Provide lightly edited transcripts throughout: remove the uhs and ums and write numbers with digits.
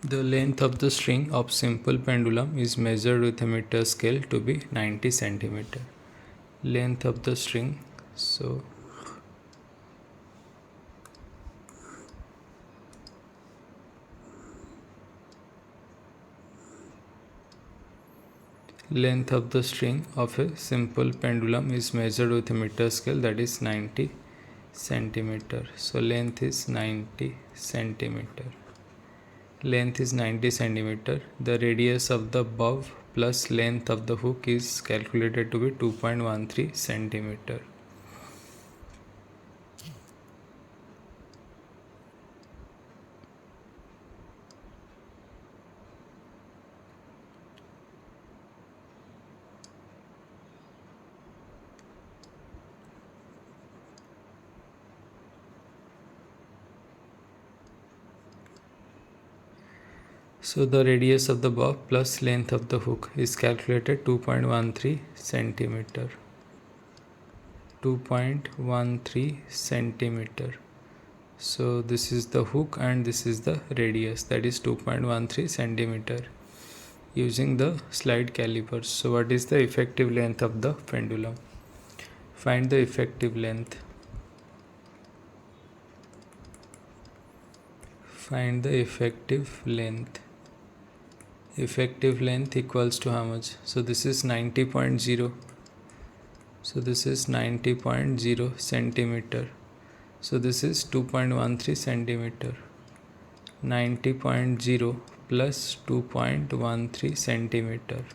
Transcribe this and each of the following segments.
The length of the string of simple pendulum is measured with a meter scale to be 90 centimeter. Length of the string, so length of the string of a simple pendulum is measured with a meter scale, that is 90 centimeter. So length is 90 centimeter. Length is 90 centimeter. The radius of the bob plus length of the hook is calculated to be 2.13 centimeter. So the radius of the bob plus length of the hook is calculated 2.13 centimeter. 2.13 centimeter. So this is the hook and this is the radius, that is 2.13 centimeter using the slide calipers. So what is the effective length of the pendulum? Find the effective length. Find the effective length. Effective length equals to how much? So this is 90.0. So this is 90.0 centimeter. So this is 2.13 centimeter. 90.0 plus 2.13 centimeter.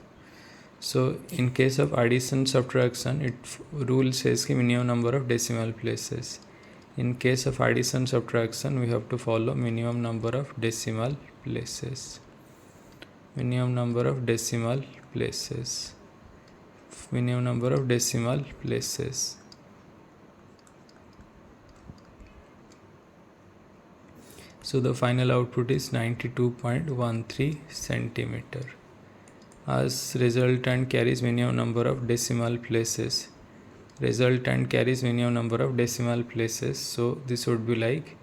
So in case of addition subtraction, rule says minimum number of decimal places. In case of addition subtraction, we have to follow minimum number of decimal places. Minimum number of decimal places. Minimum number of decimal places. So the final output is 92.13 centimeter. As resultant carries minimum number of decimal places. Resultant carries minimum number of decimal places. So this would be like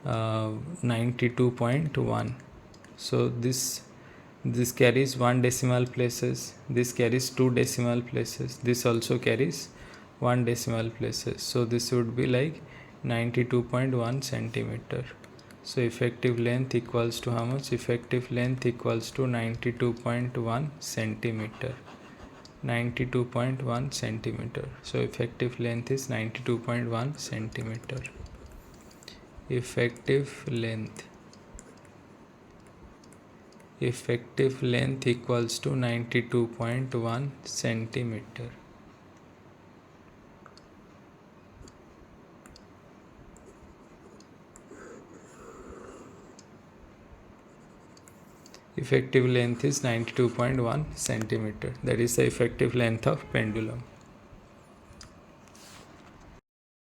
92.1. So this carries 1 decimal places, this carries 2 decimal places, this also carries 1 decimal places. So this would be like 92.1 centimeter. So effective length equals to how much? Effective length equals to 92.1 centimeter. 92.1 centimeter. So effective length is 92.1 centimeter. Effective length. Effective length equals to 92.1 centimeter. Effective length is 92.1 centimeter. That is the effective length of pendulum.